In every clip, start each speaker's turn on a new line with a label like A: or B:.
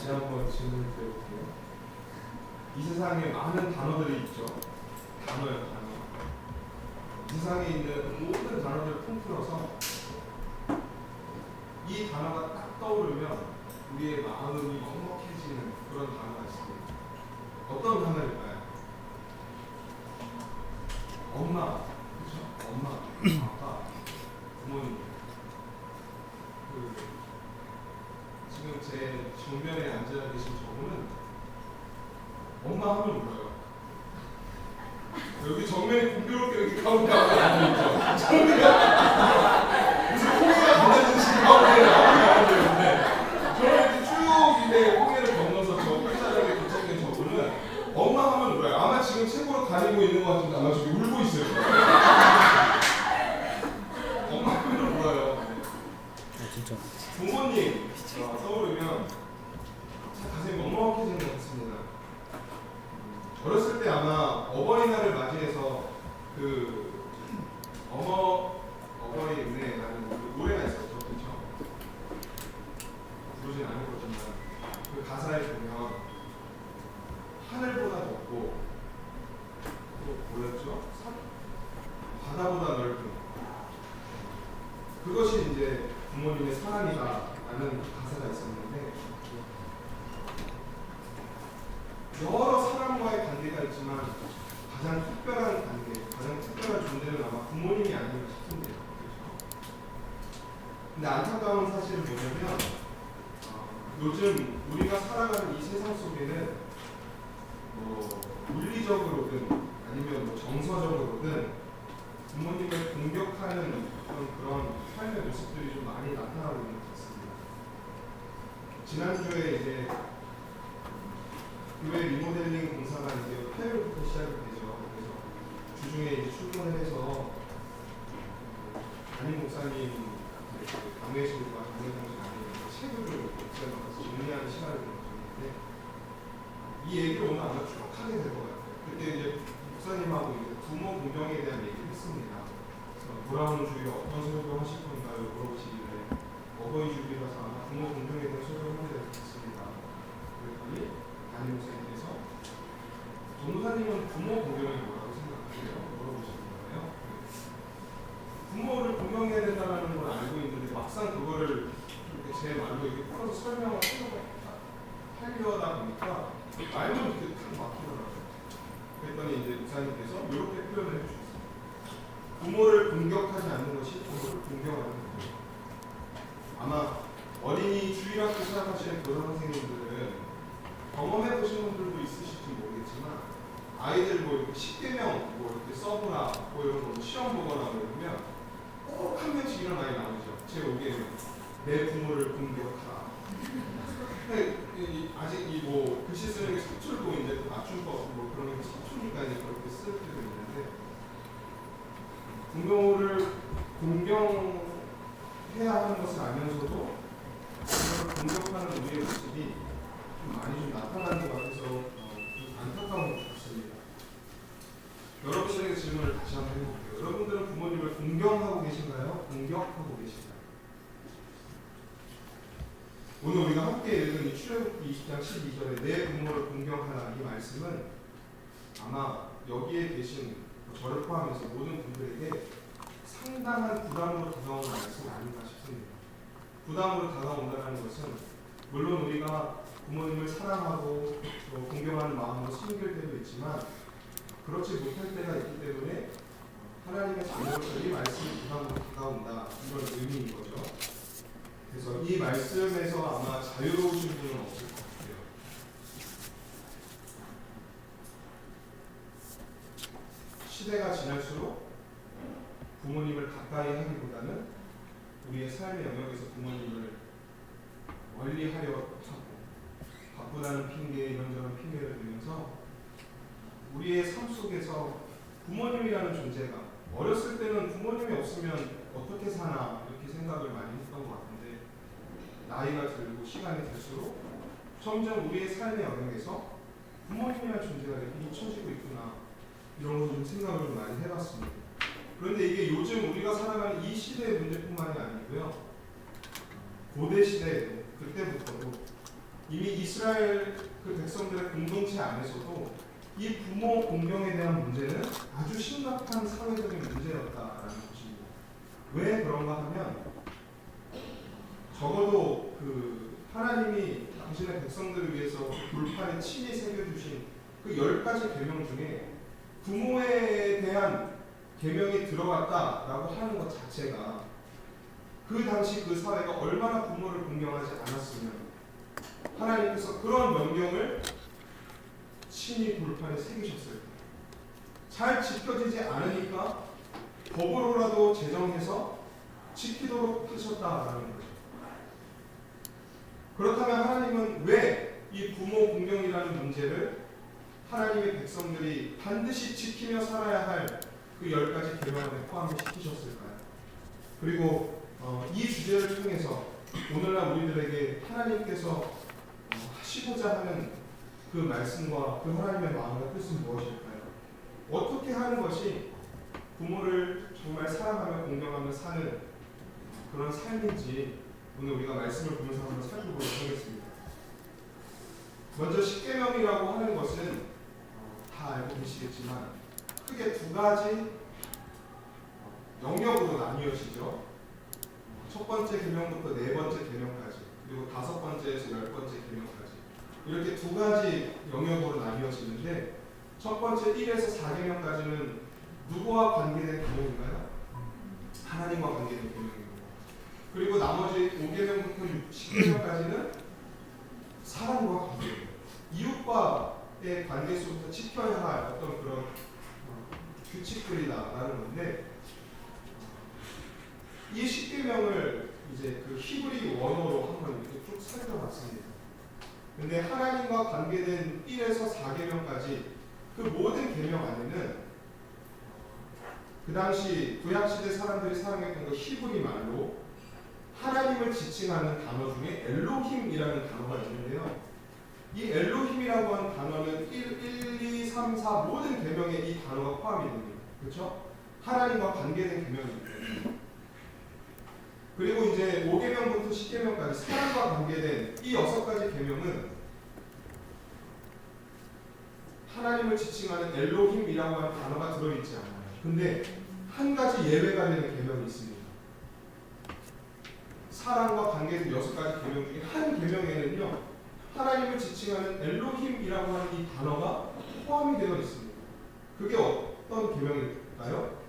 A: 다시 한번 질문을 드려볼게요. 이 세상에 많은 단어들이 있죠. 단어요, 단어. 이 세상에 있는 모든 단어들을 통틀어서 이 단어가 딱 떠오르면 우리의 마음이 먹먹해지는 그런 단어가 있습니다. 어떤 단어일까요? 엄마, 그렇죠? 엄마, 아빠, 부모님. 지금 제 정면에 앉아 계신 저분은 엄마 하면 울어요. 여기 정면에 공교롭게 여기 가운데 앉아있죠. 저희가 무슨 홍해가 건너듯이 가운데 나오는데 저는 쭉 이제 홍해를 건너서 저 끝자락에 도착된 저분은 엄마 하면 울어요. 아마 지금 책으로 다니고 있는 것 같은데 아마 저기 울고 있어요. 엄마 하면 울어요.
B: 진짜.
A: 부모님 떠오르면 가슴이 먹먹해지는 것 같습니다. 어렸을 때 아마 어버이날을 맞이해서 어버이 은혜라는 노래가 있었죠, 그렇죠? 부르진 않았거든요. 그 가사에 보면 하늘보다 높고 또 뭐였죠? 바다보다 넓은 그것이 이제 부모님의 사랑이다라는 가사가 있었는데 여러 사람과의 관계가 있지만 가장 특별한 관계, 가장 특별한 존재는 아마 부모님이 아닌가 싶습니다. 그렇죠? 근데 안타까운 사실은 뭐냐면 요즘 우리가 살아가는 이 세상 속에는 물리적으로든 아니면 정서적으로든 부모님을 공격하는 그런 삶의 모습들이 좀 많이 나타나고 있는 것 같습니다. 지난주에 이제 교회 리모델링 공사가 이제 화요일부터 시작이 되죠. 그래서 주중에 이제 출근을 해서 담임 목사님 강매실과 강매동식 안에 책을 목사님께서 정리하는 시간을 가졌는데 이 얘기를 오늘 아마 쭉 하게 될 것 같아요. 그때 이제 목사님하고 이제 부모 공경에 대한 얘기를 했습니다. 돌아오는 주일에 어떤 설교 하실 건가요? 물어보시길래 어버이 주일이라서 아마 부모 공경에 대한 설교를 하게 될 것 같습니다. 그랬더니 담임 목사님께서 전도사님은 부모 공경이 뭐라고 생각하세요? 물어보시는 거예요. 부모를 공경해야 된다는 걸 알고 있는데 막상 그거를 이렇게 제 말로 이렇게 풀어서 설명을 하려다 보니까 말도 이렇게 탁 막히더라고요. 그랬더니 이제 목사님께서 이렇게 표현을 해주셨어요. 부모를 공격하지 않는 것이 부모를 공경하는 거예요. 아마 어린이 주일학교 생각하시는 교사 선생님들은 경험해 보신 분들도 있으실지 모르겠지만 아이들 뭐 이렇게 10개명 뭐 이렇게 써보라 뭐 이런 거 시험 보거나 이러면 꼭 한 명씩 이런 아이 나오죠. 제 5개명 내 부모를 공격하라. 아직 이 뭐 글씨 쓰는 게 사출도 이제 또 맞춤법 뭐 그런 게 사출니까 이제 그렇게 쓸 때도 있는데 부모를 공경해야 하는 것을 알면서도 부모를 공격하는 우리의 모습이 많이 좀 나타나는 것 같아서 안타까운 것 같습니다. 여러분들에게 질문을 다시 한번 해볼게요. 여러분들은 부모님을 공경하고 계신가요? 공격하고 계신가요? 오늘 우리가 함께 읽은 이 출애굽기 20장 12절에 내 부모를 공경하라 이 말씀은 아마 여기에 계신 저를 포함해서 모든 분들에게 상당한 부담으로 다가오는 말씀이 아닌가 싶습니다. 부담으로 다가온다는 것은 물론 우리가 부모님을 사랑하고 공경하는 마음으로 섬길 때도 있지만 그렇지 못할 때가 있기 때문에 하나님의 자녀로서 이 말씀이 부담으로 다가온다 이런 의미인 거죠. 그래서 이 말씀에서 아마 자유로우신 분은 없을 것 같아요. 시대가 지날수록 부모님을 가까이 하기보다는 우리의 삶의 영역에서 부모님을 멀리하려 하고 바쁘다는 핑계 이런저런 핑계를 대면서 우리의 삶 속에서 부모님이라는 존재가 어렸을 때는 부모님이 없으면 어떻게 사나 이렇게 생각을 많이 했던 것 같은데 나이가 들고 시간이 들수록 점점 우리의 삶의 영역에서 부모님이라는 존재가 이렇게 잊혀지고 있구나 이런 걸 좀 생각을 좀 많이 해봤습니다. 그런데 이게 요즘 우리가 살아가는 이 시대의 문제뿐만이 아니고요. 고대 시대에도 그때부터도 이미 이스라엘 그 백성들의 공동체 안에서도 이 부모 공경에 대한 문제는 아주 심각한 사회적인 문제였다라는 것입니다. 왜 그런가 하면 적어도 그 하나님이 당신의 백성들을 위해서 불판에 친히 새겨주신 그 10가지 계명 중에 부모에 대한 계명이 들어갔다라고 하는 것 자체가 그 당시 그 사회가 얼마나 부모를 공경하지 않았으면 하나님께서 그런 명령을 친히 불판에 새기셨을까. 잘 지켜지지 않으니까 법으로라도 제정해서 지키도록 하셨다라는 거죠. 그렇다면 하나님은 왜 이 부모 공경이라는 문제를 하나님의 백성들이 반드시 지키며 살아야 할 그 10가지 계명에 포함시키셨을까요? 그리고 이 주제를 통해서 오늘날 우리들에게 하나님께서 하시고자 하는 그 말씀과 그 하나님의 마음과 뜻은 무엇일까요? 어떻게 하는 것이 부모를 정말 사랑하며 공경하며 사는 그런 삶인지 오늘 우리가 말씀을 보면서 한번 살펴보도록 하겠습니다. 먼저 십계명이라고 하는 것은 다 알고 계시겠지만 크게 두 가지 영역으로 나뉘어지죠. 첫 번째 계명부터 네 번째 계명까지, 그리고 5번째에서 10번째 계명까지 이렇게 두 가지 영역으로 나뉘어지는데 첫 번째 1에서 4계명까지는 누구와 관계된 계명인가요? 하나님과 관계된 계명이고, 그리고 나머지 5계명부터 10계명까지는 사람과 관계돼요. 이웃과의 관계 속에서 지켜야 할 어떤 그런 규칙들이다라는 건데, 이 10계명을 이제 그 히브리 원어로 한번 이렇게 쭉 살펴봤습니다. 근데 하나님과 관계된 1에서 4계명까지 그 모든 계명 안에는 그 당시 구약시대 사람들이 사용했던 그 히브리 말로 하나님을 지칭하는 단어 중에 엘로힘이라는 단어가 있는데요. 이 엘로힘이라고 하는 단어는 1, 2, 3, 4 모든 계명에 이 단어가 포함이 됩니다. 그렇죠? 하나님과 관계된 계명입니다. 그리고 이제 5계명부터 10계명까지 사람과 관계된 이 6가지 계명은 하나님을 지칭하는 엘로힘이라고 하는 단어가 들어있지 않아요. 근데 한 가지 예외가 되는 계명이 있습니다. 사람과 관계된 6가지 계명 중에 한 계명에는요, 하나님을 지칭하는 엘로힘이라고 하는 이 단어가 포함이 되어 있습니다. 그게 어떤 계명일까요?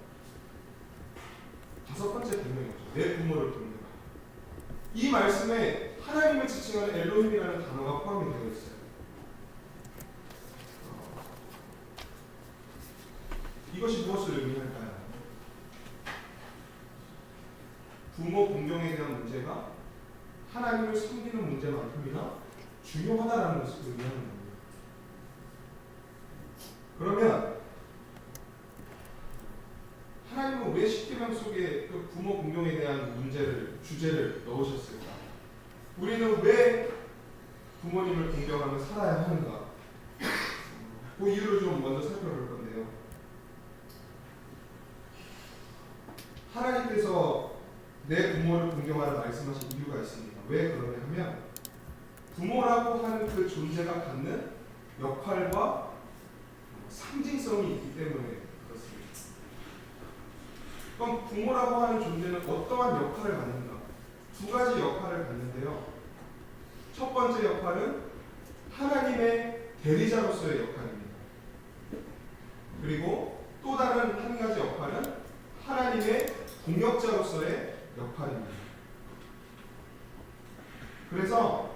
A: 5번째 계명이죠. 내 부모를 돕는다. 이 말씀에 하나님을 지칭하는 엘로힘이라는 단어가 포함이 되어 있어요. 이것이 무엇을 의미할까요? 부모 공경에 대한 문제가 하나님을 섬기는 문제만큼이나 중요하다라는 것을 의미하는 겁니다. 그러면 하나님은 왜 10계명 속에 그 부모 공경에 대한 주제를 넣으셨을까? 우리는 왜 부모님을 공경하며 살아야 하는가? 그 이유를 좀 먼저 살펴볼 건데요. 하나님께서 내 부모를 공경하라 말씀하신 이유가 있습니다. 왜 그러냐 하면 부모라고 하는 그 존재가 갖는 역할과 상징성이 있기 때문에 그렇습니다. 그럼 부모라고 하는 존재는 어떠한 역할을 갖는가? 2가지 역할을 갖는데요. 첫 번째 역할은 하나님의 대리자로서의 역할입니다. 그리고 또 다른 한 가지 역할은 하나님의 동역자로서의 역할입니다. 그래서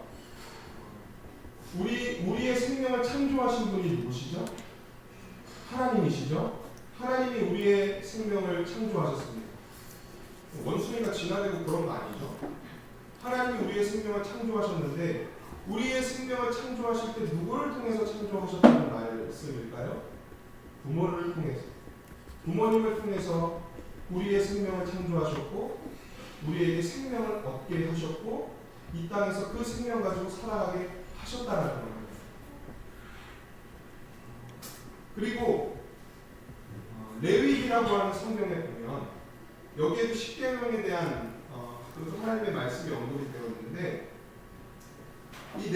A: 우리의 생명을 창조하신 분이 누구시죠? 하나님이시죠? 하나님이 우리의 생명을 창조하셨습니다. 원숭이가 진화되고 그런 거 아니죠? 하나님이 우리의 생명을 창조하셨는데 우리의 생명을 창조하실 때 누구를 통해서 창조하셨다는 말씀일까요? 부모를 통해서. 부모님을 통해서 우리의 생명을 창조하셨고 우리에게 생명을 얻게 하셨고 이 땅에서 그 생명 가지고 살아가게 하셨다는 겁니다. 그리고 레위기라고 하는 성경에 보면 여기에도 10계명에 대한 하나님의 말씀이 언급이 되어 있는데 이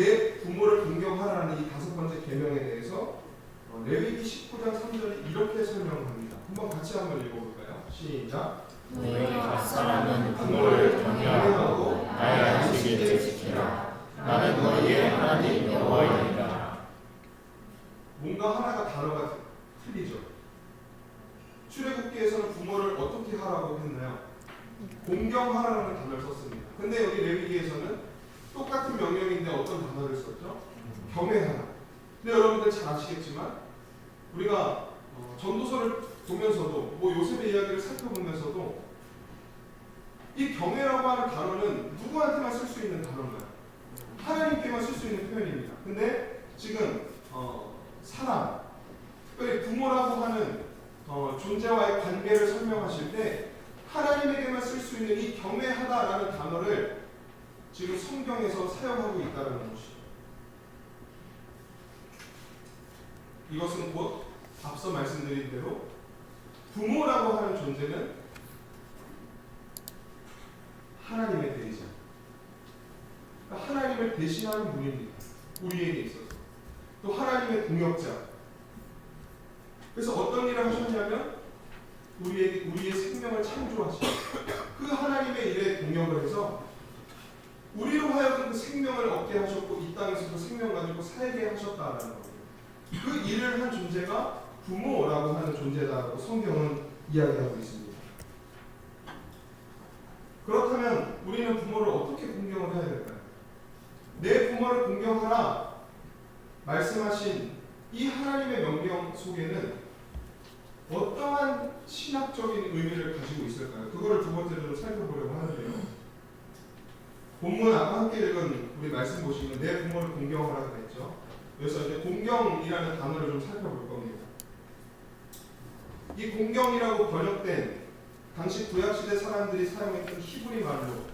A: 부모를 공경하라는 이 5번째 계명에 대해서 레위기 19장 3절이 이렇게 설명합니다. 한번 같이 한번 읽어볼까요? 시작.
B: 너희 각 사람은 부모를 경외하고 나의 안식일을 지키라. 나는 너희의 하나님 여호와이니라.
A: 뭔가 하나가 단어가 틀리죠. 출애굽기에서는 부모를 어떻게 하라고 했나요? 공경하라는 단어를 썼습니다. 근데 여기 레위기에서는 똑같은 명령인데 어떤 단어를 썼죠? 경외하라. 근데 여러분들 잘 아시겠지만 우리가 전도서를 보면서도 뭐 요셉의 이야기를 살펴보면서도 이 경외라고 하는 단어는 누구한테만 쓸 수 있는 단어인가요? 하나님께만 쓸 수 있는 표현입니다. 근데 지금 사람, 특별히 부모라고 하는 존재와의 관계를 설명하실 때 하나님에게만 쓸 수 있는 이 경외하다라는 단어를 지금 성경에서 사용하고 있다는 것이죠. 이것은 곧 앞서 말씀드린 대로 부모라고 하는 존재는 하나님의 대리자, 그러니까 하나님을 대신하는 분입니다. 우리에게 있어서 또 하나님의 동역자. 그래서 어떤 일을 하셨냐면 우리의 생명을 창조하시고 그 하나님의 일에 동역을 해서 우리로 하여금 그 생명을 얻게 하셨고 이 땅에서 그 생명 가지고 살게 하셨다라는 겁니다. 그 일을 한 존재가 부모라고 하는 존재다라고 성경은 이야기하고 있습니다. 그렇다면 우리는 부모를 어떻게 공경을 해야 될까요? 내 부모를 공경하라 말씀하신 이 하나님의 명령 속에는 어떠한 신학적인 의미를 가지고 있을까요? 그거를 두 번째로 살펴보려고 하는데요. 본문 아까 함께 읽은 우리 말씀 보시면 내 부모를 공경하라 그랬죠. 그래서 이제 공경이라는 단어를 좀 살펴볼 겁니다. 이 공경이라고 번역된 당시 구약시대 사람들이 사용했던 히브리 말로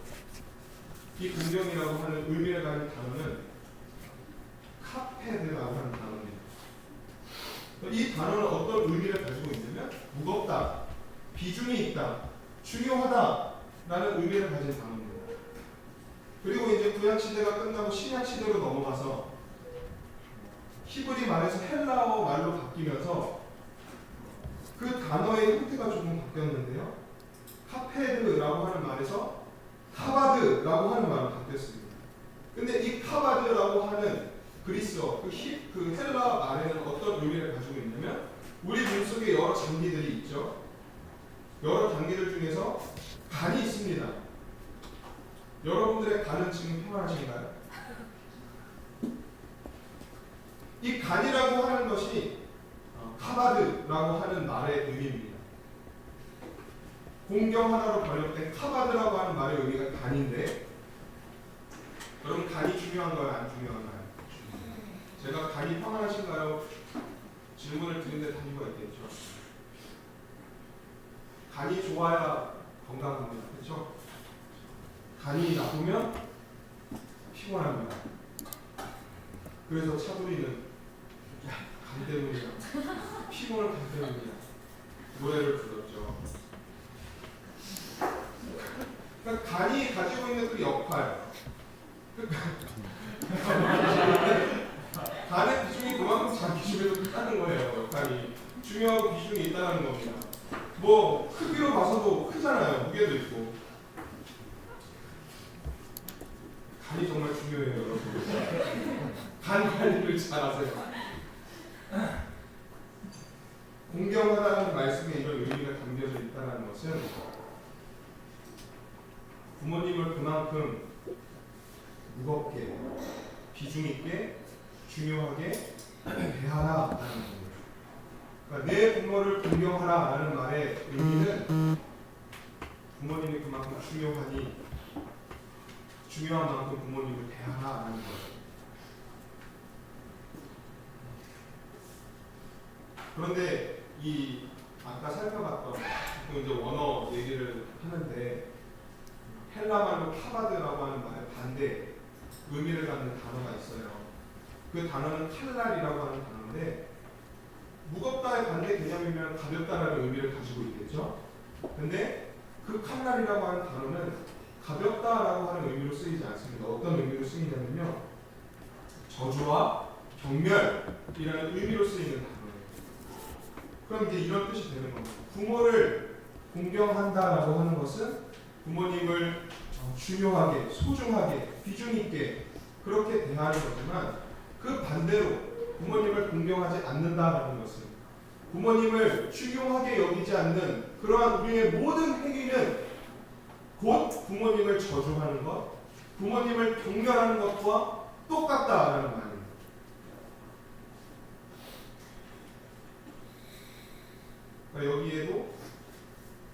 A: 이 공경이라고 하는 의미를 가진 단어는 카페드라고 하는 단어입니다. 이 단어는 어떤 의미를 가지고 있냐면 무겁다, 비중이 있다, 중요하다 라는 의미를 가진 단어입니다. 그리고 이제 구약시대가 끝나고 신약시대로 넘어가서 히브리 말에서 헬라어 말로 바뀌면서 그 단어의 형태가 조금 바뀌었는데요. 카페드라고 하는 말에서 카바드라고 하는 말로 바뀌었습니다. 근데 이 카바드라고 하는 그리스어, 그 헬라 말에는 어떤 의미를 가지고 있냐면 우리 몸속에 여러 장기들이 있죠. 여러 장기들 중에서 간이 있습니다. 여러분들의 간은 지금 평안하신가요? 이 간이라고 하는 것이 카바드라고 하는 말의 의미입니다. 공경하나로 번역된 카바드라고 하는 말의 의미가 간인데 여러분 간이 중요한가요? 안 중요한가요? 제가 간이 평안하신가요? 질문을 드리는데 단위가 있겠죠. 간이 좋아야 건강합니다. 그렇죠? 간이 나쁘면 피곤합니다. 그래서 차돌이는 간 때문이야. 피곤을 간 때문이야. 노래를 불렀죠. 그러니까 간이 가지고 있는 그 역할, 간의 비중이 그만큼 자기 중에도 크다는 거예요. 역할이 중요하고 비중이 있다는 겁니다. 뭐 크기로 봐서도 크잖아요. 무게도 있고. 간이 정말 중요해요, 여러분. 간 관리를 잘하세요. 공경하다는 말씀에 이런 의미가 담겨져 있다는 것은 부모님을 그만큼 무겁게, 비중 있게, 중요하게 대하라라는 겁니다. 그러니까 내 부모를 공경하라라는 말의 의미는 부모님이 그만큼 중요하니 중요한 만큼 부모님을 대하라라는 거죠. 그런데 이 아까 살펴봤던 그 이제 원어 얘기를 하는데 헬라 말로 카바드라고 하는 말의 반대 의미를 갖는 단어가 있어요. 그 단어는 칼날이라고 하는 단어인데 무겁다의 반대 개념이면 가볍다라는 의미를 가지고 있겠죠. 근데 그 칼날이라고 하는 단어는 가볍다라고 하는 의미로 쓰이지 않습니다. 어떤 의미로 쓰이냐면요. 저주와 경멸이라는 의미로 쓰이는 단어예요. 그럼 이제 이런 뜻이 되는 겁니다. 부모를 공경한다라고 하는 것은 부모님을 중요하게, 소중하게, 비중 있게 그렇게 대하는 거지만 그 반대로 부모님을 공경하지 않는다라는 것은 부모님을 중요하게 여기지 않는 그러한 우리의 모든 행위는 곧 부모님을 저주하는 것, 부모님을 경멸하는 것과 똑같다라는 말입니다. 그러니까 여기에도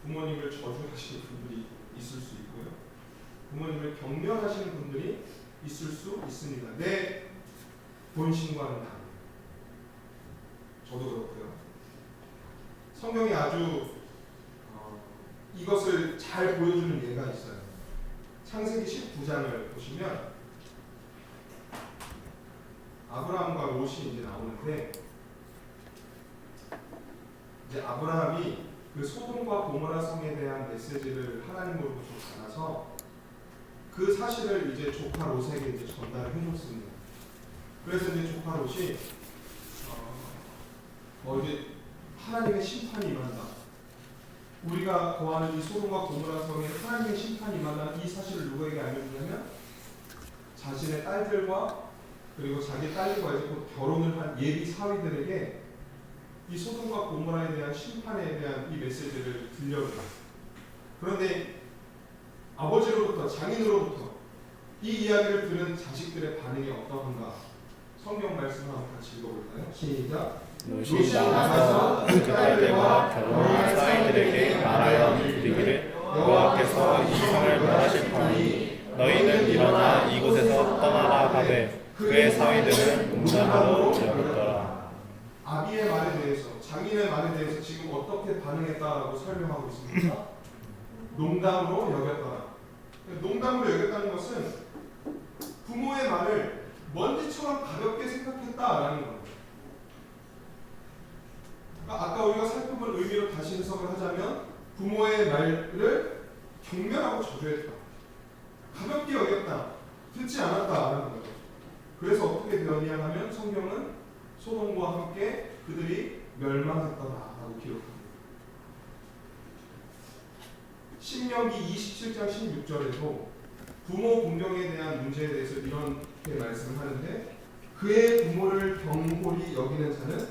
A: 부모님을 저주하시는 분들이 있을 수 있고요. 부모님을 경멸하시는 분들이 있을 수 있습니다. 내 본심과는 다릅니다. 저도 그렇고요. 성경이 아주 이것을 잘 보여주는 예가 있어요. 창세기 19장을 보시면 아브라함과 롯이 이제 나오는데 이제 아브라함이 그 소돔과 고모라 성에 대한 메시지를 하나님으로부터 받아서 그 사실을 이제 조카 롯에게 이제 전달을 해줬습니다. 그래서 이제 조카 롯이 이제 하나님의 심판이 임한다. 우리가 거하는 이 소돔과 고모라 성에 하나님의 심판이 임한다는 이 사실을 누구에게 알려주냐면 자신의 딸들과 그리고 자기 딸과 이제 곧 결혼을 한 예비 사위들에게 이 소돔과 고모라에 대한 심판에 대한 이 메시지를 들려줘요. 그런데 아버지로부터, 장인으로부터 이 이야기를 들은 자식들의 반응이 어떠한가? 성경 말씀을 한번 같이 읽어볼까요? 시작.
B: 롯이 나가서 그 딸들과 결혼한 사이들에게 말하여 이르기를 여호와께서 이 성을 멸하실 터니 너희는 일어나 이곳에서 떠나라 하되 그의 사위들은 농담으로 여겼더라.
A: 아비의 말에 대해서, 장인의 말에 대해서 지금 어떻게 반응했다라고 설명하고 있습니까? 농담으로 여겼더라. 농담으로 여겼다는 것은 부모의 말을 먼지처럼 가볍게 생각했다라는 거예요. 그러니까 아까 우리가 살펴본 의미로 다시 해석을 하자면 부모의 말을 경멸하고 저주했다. 가볍게 여겼다. 듣지 않았다라는 거죠. 그래서 어떻게 되었냐 하면 성경은 소돔과 함께 그들이 멸망했더라라고 기록합니다. 신명기 27장 16절에도 부모 공경에 대한 문제에 대해서 이렇게 말씀을 하는데 그의 부모를 경홀히 여기는 자는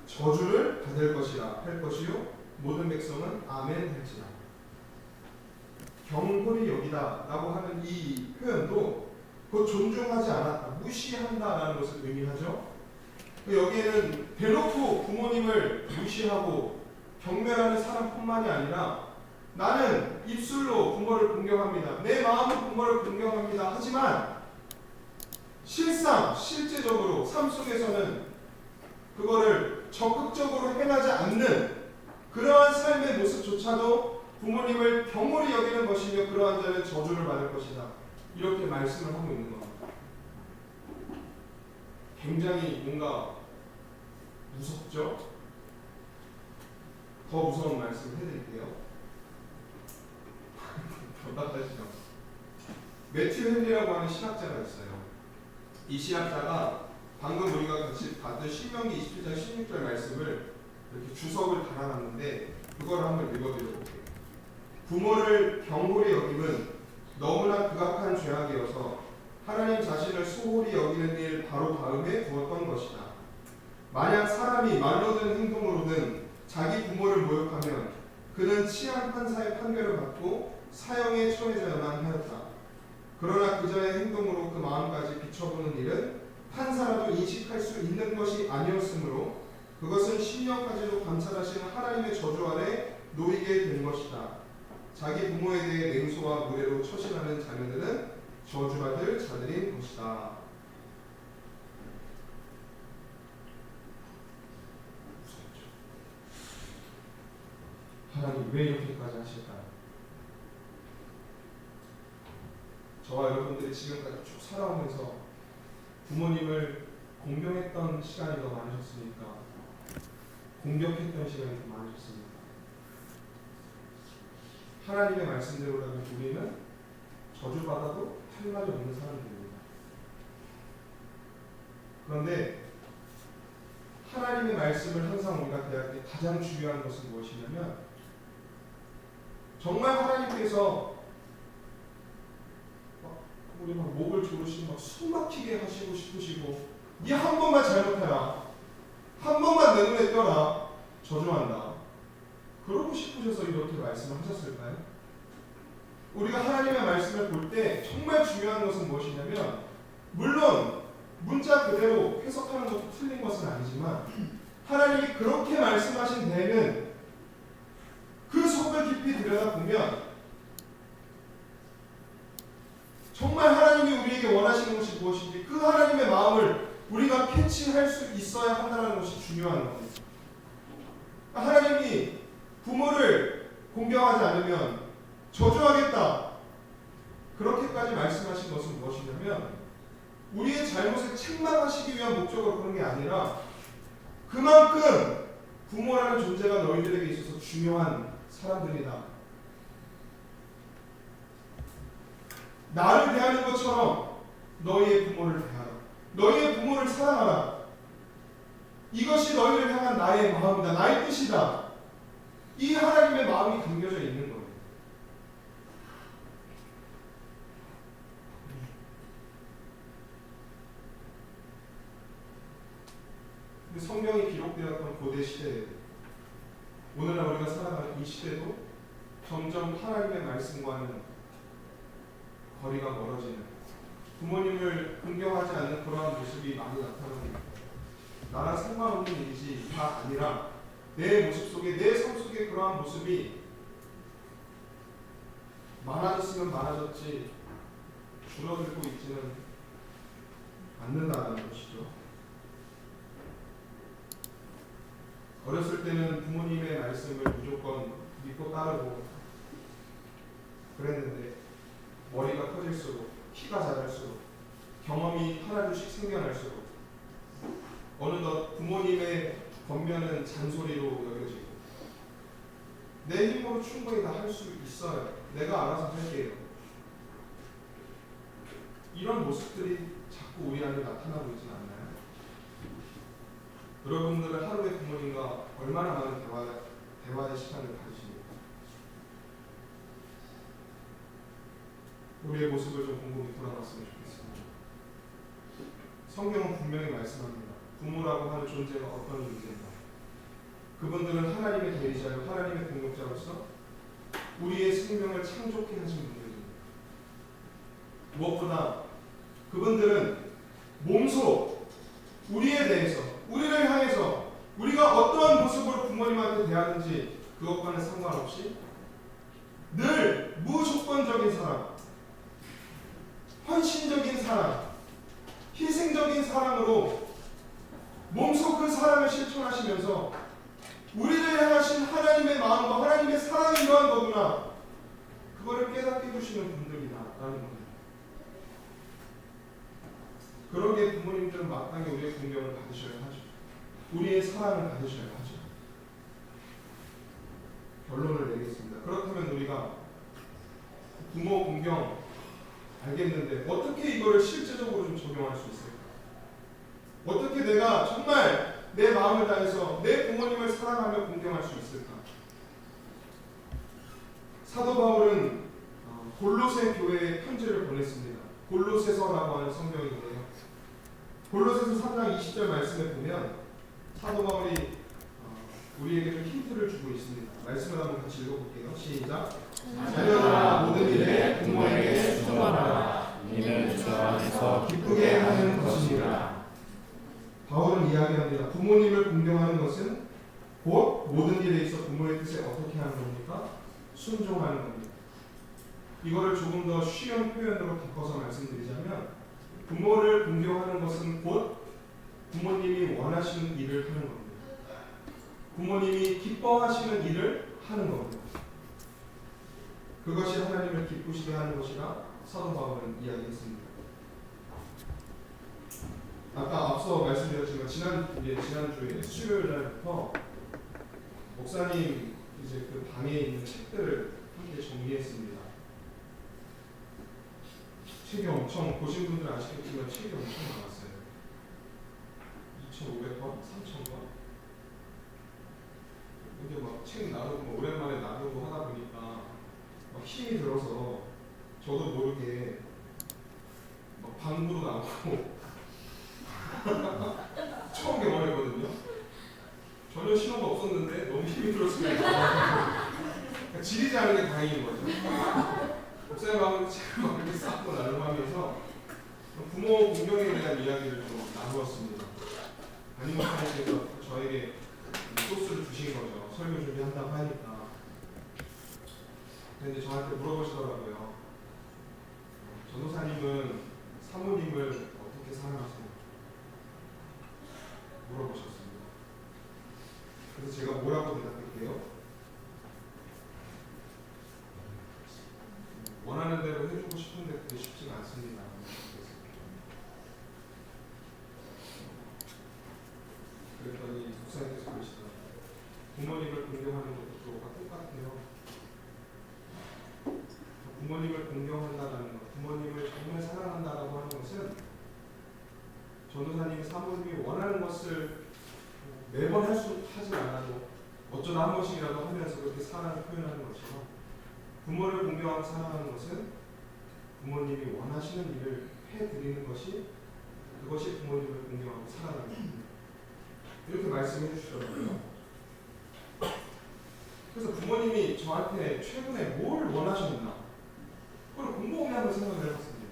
A: 저주를 받을 것이라 할 것이요 모든 백성은 아멘 할지라. 경홀히 여기다라고 하는 이 표현도 그 존중하지 않았다, 무시한다라는 것을 의미하죠. 여기에는 대놓고 부모님을 무시하고 경멸하는 사람뿐만이 아니라 나는 입술로 부모를 공경합니다. 내 마음은 부모를 공경합니다. 하지만 실제적으로 삶 속에서는 그거를 적극적으로 행하지 않는 그러한 삶의 모습조차도 부모님을 경홀히 여기는 것이며 그러한 자는 저주를 받을 것이다. 이렇게 말씀을 하고 있는 겁니다. 굉장히 뭔가 무섭죠? 더 무서운 말씀을 해드릴게요. 변박하시죠? 매튜 헨리라고 하는 신학자가 있어요. 이 신학자가 방금 우리가 같이 봤던 신명기 27장 16절 말씀을 이렇게 주석을 달아놨는데 그걸 한번 읽어드려볼게요. 부모를 경홀히 여김은 너무나 극악한 죄악이어서 하나님 자신을 소홀히 여기는 일 바로 다음에 두었던 것이다. 만약 사람이 말로든 행동으로든 자기 부모를 모욕하면 그는 치안 판사의 판결을 받고 사형에 처해져야만 하였다. 그러나 그자의 행동으로 그 마음까지 비춰보는 일은 판사라도 인식할 수 있는 것이 아니었으므로 그것은 심령까지도 감찰하시는 하나님의 저주 아래 놓이게 된 것이다. 자기 부모에 대해 맹소와 무례로 처신하는 자녀들은 저주받을 자들인 것이다. 무섭죠. 하나님 왜 이렇게까지 하실까요? 저와 여러분들이 지금까지 쭉 살아오면서 부모님을 공경했던 시간이 더 많으셨습니까? 공격했던 시간이 더 많으셨습니까? 하나님의 말씀대로라면 우리는 저주받아도 할 말이 없는 사람들입니다. 그런데 하나님의 말씀을 항상 우리가 대할 때 가장 중요한 것은 무엇이냐면 정말 하나님께서 우리 막 목을 조르시고 막 숨막히게 하시고 싶으시고 이 한 번만 잘못해라, 한 번만 내 눈에 띄어라, 저주한다, 그러고 싶으셔서 이렇게 말씀을 하셨을까요? 우리가 하나님의 말씀을 볼 때 정말 중요한 것은 무엇이냐면 물론 문자 그대로 해석하는 것도 틀린 것은 아니지만 하나님이 그렇게 말씀하신 데에는 그 속을 깊이 들여다보면 정말 하나님이 우리에게 원하시는 것이 무엇인지 그 하나님의 마음을 우리가 캐치할 수 있어야 한다는 것이 중요한 겁니다. 하나님이 부모를 공경하지 않으면 저주하겠다, 그렇게까지 말씀하신 것은 무엇이냐면 우리의 잘못을 책망하시기 위한 목적으로 그런 게 아니라 그만큼 부모라는 존재가 너희들에게 있어서 중요한 사람들이다, 나를 대하는 것처럼 너희의 부모를 대하라, 너희의 부모를 사랑하라, 이것이 너희를 향한 나의 마음이다, 나의 뜻이다, 이 하나님의 마음이 담겨져 있는 거예요. 근데 성경이 기록되었던 고대 시대에 오늘날 우리가 살아가는 이 시대도 점점 하나님의 말씀과는 거리가 멀어지는, 부모님을 공경하지 않는 그러한 모습이 많이 나타납니다. 나랑 상관없는 일이지가 아니라 내 모습 속에, 내 삶 속에 그러한 모습이 많아졌으면 많아졌지 줄어들고 있지는 않는다는 것이죠. 어렸을 때는 부모님의 말씀을 무조건 믿고 따르고 그랬는데 머리가 커질수록, 키가 자랄수록, 경험이 하나둘씩 생겨날수록 어느덧 부모님의 권면은 잔소리로 여겨지고 내 힘으로 충분히 다 할 수 있어요, 내가 알아서 할게요, 이런 모습들이 자꾸 우리 안에 나타나고 있지 않나요? 여러분들은 하루에 부모님과 얼마나 많은 대화의 시간을 가지십니까? 우리의 모습을 좀 곰곰이 돌아봤으면 좋겠습니다. 성경은 분명히 말씀합니다. 부모라고 하는 존재가 어떤 존재인가? 그분들은 하나님의 대리자요, 하나님의 공동자로서 우리의 생명을 창조케 하신 분들입니다. 무엇보다 그분들은 몸소 우리에 대해서, 우리를 향해서 우리가 어떠한 모습으로 부모님한테 대하는지 그것과는 상관없이 늘 무조건적인 사랑, 헌신적인 사랑, 희생적인 사랑으로 몸소 그 사랑을 실천하시면서 우리를 향하신 하나님의 마음과 하나님의 사랑이 이러한 거구나, 그거를 깨닫게 해주시는 분들이다라는 겁니다. 그러기에 부모님들은 마땅히 우리의 공경을 받으셔야 하죠. 우리의 사랑을 받으셔야 하죠. 결론을 내겠습니다. 그렇다면 우리가 부모 공경 알겠는데 어떻게 이거를 실제적으로 좀 적용할 수 있을까? 어떻게 내가 정말 내 마음을 다해서 내 부모님을 사랑하며 공경할 수 있을까? 사도 바울은 골로새 교회에 편지를 보냈습니다. 골로새서라고 하는 성경인데요. 골로새서 3장 20절 말씀에 보면 사도 바울이 우리에게 좀 힌트를 주고 있습니다. 말씀을 한번 같이 읽어볼게요. 시작. 자녀들아 모든 일에 부모에게 순종하라.
B: 이는 주 안에서
A: 기쁘게 하는 것입니다. 바울은 이야기합니다. 부모님을 공경하는 것은 곧 모든 일에 있어 부모의 뜻에 어떻게 하는 겁니까? 순종하는 겁니다. 이거를 조금 더 쉬운 표현으로 바꿔서 말씀드리자면 부모를 공경하는 것은 곧 부모님이 원하시는 일을 하는 겁니다. 부모님이 기뻐하시는 일을 하는 겁니다. 그것이 하나님을 기쁘시게 하는 것이라 사도 바울은 이야기했습니다. 아까 앞서 말씀드렸지만 지난주에 수요일 날부터 목사님 이제 그 방에 있는 책들을 함께 정리했습니다. 책이 엄청, 보신 분들은 아시겠지만 책이 엄청 많았어요. 2,500번, 3,000번. 이게 막 책 나누고 뭐 오랜만에 나누고 하다 보니까 막 힘이 들어서 저도 모르게 막 방구도 나오고 처음 경험했거든요. 전혀 신호가 없었는데 너무 힘이 들었으니까 지리지 않은 게 다행인 거죠. 목사님하고 책을 막 이렇게 쌓고 나누면서 부모 공경에 대한 이야기를 좀 나누었습니다. 담임 목사님께서 저에게 소스를 주신 거죠. 설교 준비한다고 하니까. 근데 이제 저한테 물어보시더라고요. 전도사님은 사모님을 어떻게 사랑하세요? 물어보셨습니다. 그래서 제가 뭐라고 대답할게요? 원하는 대로 해주고 싶은데 그게 쉽지가 않습니다. 그랬더니 목사님께서 그러시더라고요. 부모님을 공경하는 것도 똑같아요. 부모님을 공경한다는 것, 부모님을 정말 사랑한다라고 하는 것은 전도사님이 사모님이 원하는 것을 매번 하지 않아도 어쩌다 한 번씩이라도 하면서 그렇게 사랑을 표현하는 것처럼 부모를 공경하고 사랑하는 것은 부모님이 원하시는 일을 해드리는 것이 그것이 부모님을 공경하고 사랑하는 것입니다. 이렇게 말씀해 주시더라고요. 그래서 부모님이 저한테 최근에 뭘 원하셨나 그걸 곰곰이 한번 생각을 해봤습니다.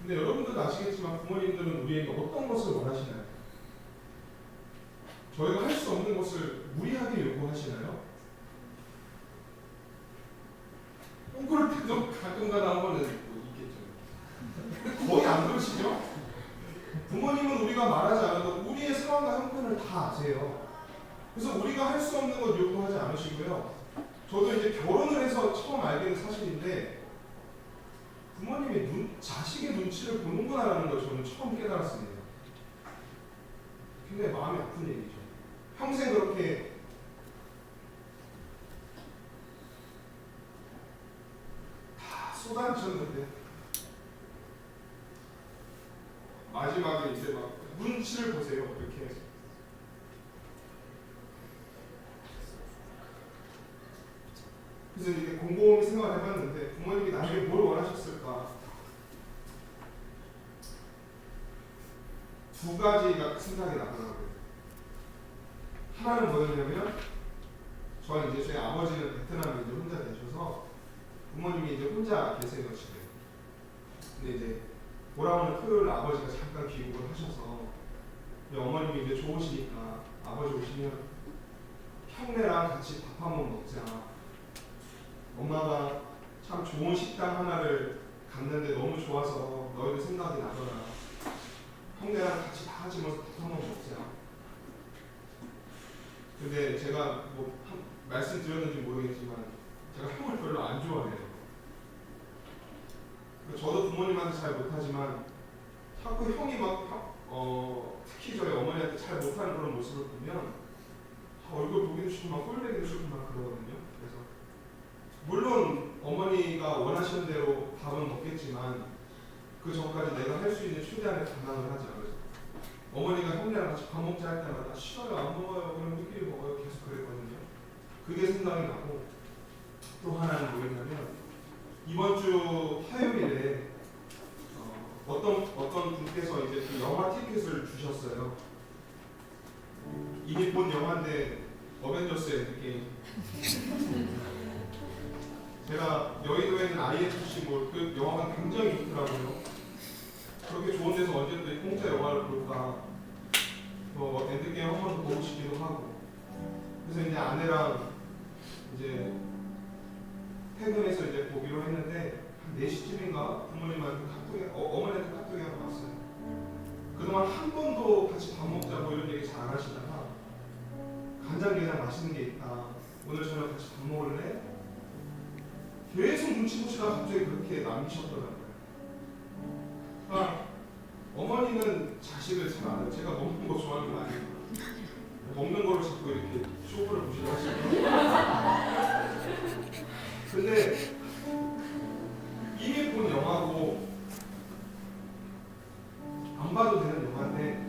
A: 근데 여러분들도 아시겠지만 부모님들은 우리에게 어떤 것을 원하시나요? 저희가 할 수 없는 것을 무리하게 요구하시나요? 그럴 때도 가끔가다 한 번은 있겠죠. 근데 거의 안 그러시죠? 부모님은 우리가 말하지 않아도 우리의 상황과 형편을 다 아세요. 그래서 우리가 할 수 없는 것 요구하지 않으시고요. 저도 이제 결혼을 해서 처음 알게 된 사실인데 부모님이 자식의 눈치를 보는구나라는 걸 저는 처음 깨달았습니다. 굉장히 마음이 아픈 얘기죠. 평생 그렇게 다 쏟아졌는데 마지막에 이제 막 눈치를 보세요. 이렇게 해서. 그래서 이렇게 곰곰이 생각을 해봤는데 부모님이 나에게 뭘 원하셨을까? 두 가지가 생각이 나더라고요. 하나는 뭐였냐면 저는 이제 저희 아버지는 베트남에 이제 혼자 계셔서 부모님이 이제 혼자 계세요 집에. 근데 이제 돌아오는 토요일 아버지가 잠깐 귀국을 하셔서 어머님이 이제 좋으시니까 아버지 오시면 형네랑 같이 밥 한번 먹자. 엄마가 참 좋은 식당 하나를 갔는데 너무 좋아서 너희들 생각이 나더라. 형네랑 같이 다 같이 모여서 밥 한번 먹자. 근데 제가 뭐 말씀드렸는지 모르겠지만 제가 형을 별로 안 좋아해요. 저도 부모님한테 잘 못하지만 자꾸 형이 막 특히 저희 어머니한테 잘 못하는 그런 모습을 보면 얼굴 보기도 싫고 막 꼴보기도 싫고 막 그러거든요. 그래서 물론 어머니가 원하시는 대로 밥은 먹겠지만 그 전까지 내가 할 수 있는 최대한의 감당을 하지 않아요. 어머니가 형네랑 같이 밥 먹자 할 때마다 싫어요, 안 먹어요, 그럼 우리끼리 먹어요 계속 그랬거든요. 그게 생각이 나고 또 하나는 뭐였냐면 이번 주 화요일에 어떤 분께서 이제 그 영화 티켓을 주셨어요. 이미 본 영화인데 어벤져스의 느낌. 제가 여의도에 있는 IFC 그 영화가 굉장히 좋더라고요. 그렇게 좋은 데서 언제 또 공짜 영화를 볼까? 엔드게임 한 번 더 보고 싶기도 하고. 그래서 이제 아내랑 이제 퇴근해서 이제 보기로 했는데 한 4시쯤인가 부모님한테 어머니한테 카톡이 하나 왔어요. 그동안 한 번도 같이 밥 먹자 뭐 이런 얘기 잘 안 하시다가 간장게장 맛있는 게 있다. 오늘 저녁 같이 밥 먹을래? 계속 눈치 보시다가 갑자기 그렇게 남기셨더라고요. 그러니까 어머니는 자식을 잘 알아요. 제가 먹는 거 좋아하는 거 아니에요. 먹는 거를 자꾸 이렇게 쇼부를 보시고 하시고. 근데 이미 본 영화고 안 봐도 되는 영화인데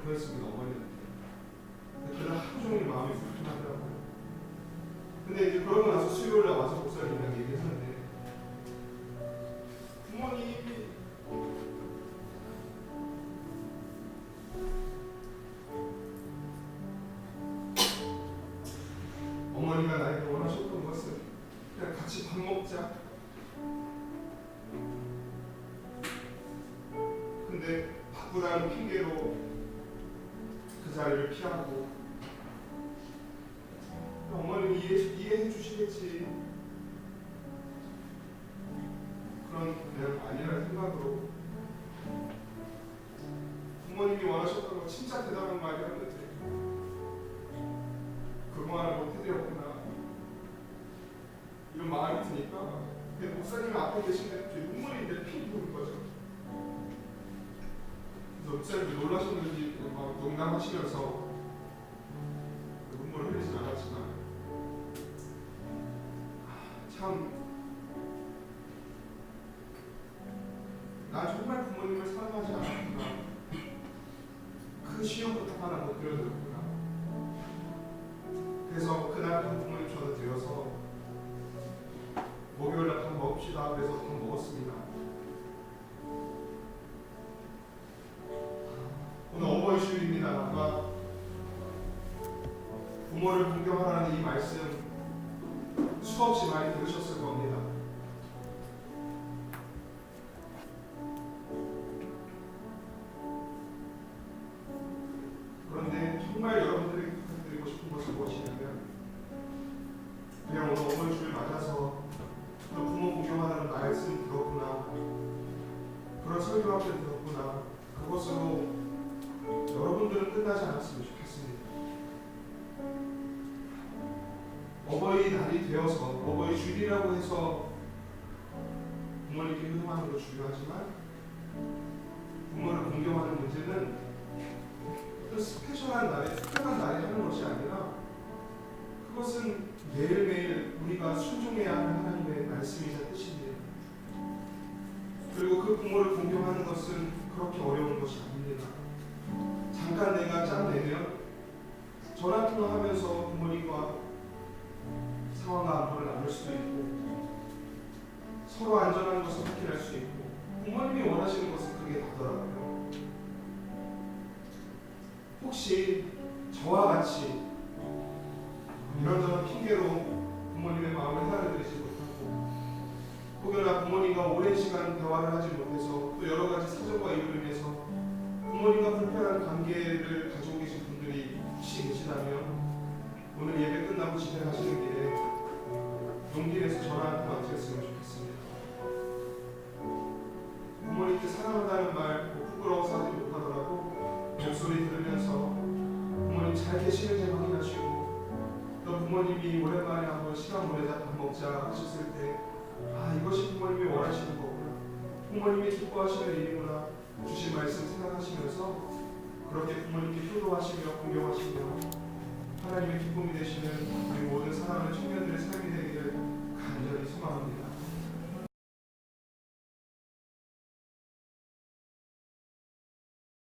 A: 그랬습니다. 어머니한테. 근데 그날 하루 종일 마음이 불편하더라고요. 근데 이제 그러고 나서 수요일에 와서 목사님이랑 얘기했는데 부모님이 어머니가 나에게 원하셨던 것은 그냥 같이 밥 먹자. 근데 바쁘다는 핑계로 그 자리를 피하고 어머니는 이해해 주시겠지 그런 그냥 아니라는 생각으로 부모님이 원하셨던 거 진짜 대단한 말이었는데 그동안 못해드렸구나 이런 마음이 드니까 목사님 앞에 계신데 눈물이 이제 핑 도는 거죠. 그래서 목사님이 놀라셨는지 막 농담하시면서 눈물을 흘리진 않았지만 참 난 정말 부모님을 사랑하지 않았구나. 그 시험부터 하나 못 들어줬구나. 그래서 그날 부모님 저는 되어서 목요일날 밥 먹읍시다. 그래서 밥 먹었습니다. 오늘 어버이 주일입니다. 아마 부모를 공경하라는 이 말씀 수없이 많이 들으셨을 겁니다. 그런데 정말 여러분들에게 부탁드리고 싶은 것은 무엇이냐면 그냥 오늘 어버이 주일 맞아서 부모 공경하라는 말씀 들었구나, 그런 설교 한 편 들었구나, 그것으로 여러분들은 끝나지 않았으면 좋겠습니다. 어버이날이 되어서 어버이 주일이라고 해서 부모님께 효도하는 거 중요하지만 부모를 공경하는 문제는 어떤 스페셜한 날에 특별한 날에 하는 것이 아니라 그것은 매일매일 우리가 순종해야 하는 하나님의 말씀이자 뜻입니다. 그리고 그 부모를 공경하는 것은 그렇게 어려운 것이 아닙니다. 잠깐 내가 짬 내면 전화 통화하면서 부모님과 상황과 안부를 나눌 수도 있고 서로 안전한 것을 확인할 수 있고 부모님이 원하시는 것은 그게 다더라고요. 혹시 저와 같이 이런저런 핑계로 부모님의 마음을 헤아려드리지 못하고 혹여나 부모님과 오랜 시간 대화를 하지 못해서 또 여러 가지 사정과 이유로 인해서 부모님과 불편한 관계를 가지고 계신 분들이 혹시 계시다면 오늘 예배 끝나고 집에 가시는 길에 용기 내서 전화 한 통 드렸으면 좋겠습니다. 부모님께 사랑한다는 말 부끄러워서 하지 못하더라도 목소리 들으면서 부모님 잘 계시는지 확인하시고 또 부모님이 오랜만에 한번 시간 보내자 밥 먹자 하셨을 때 이것이 부모님이 원하시는 거구나, 부모님이 기뻐하시는 일이구나 주신 말씀 생각하시면서 그렇게 부모님께 효도하시며 공경하시며 하나님의 기쁨이 되시는 우리 모든 사랑하는 청년들의 삶이 되기를 간절히 소망합니다.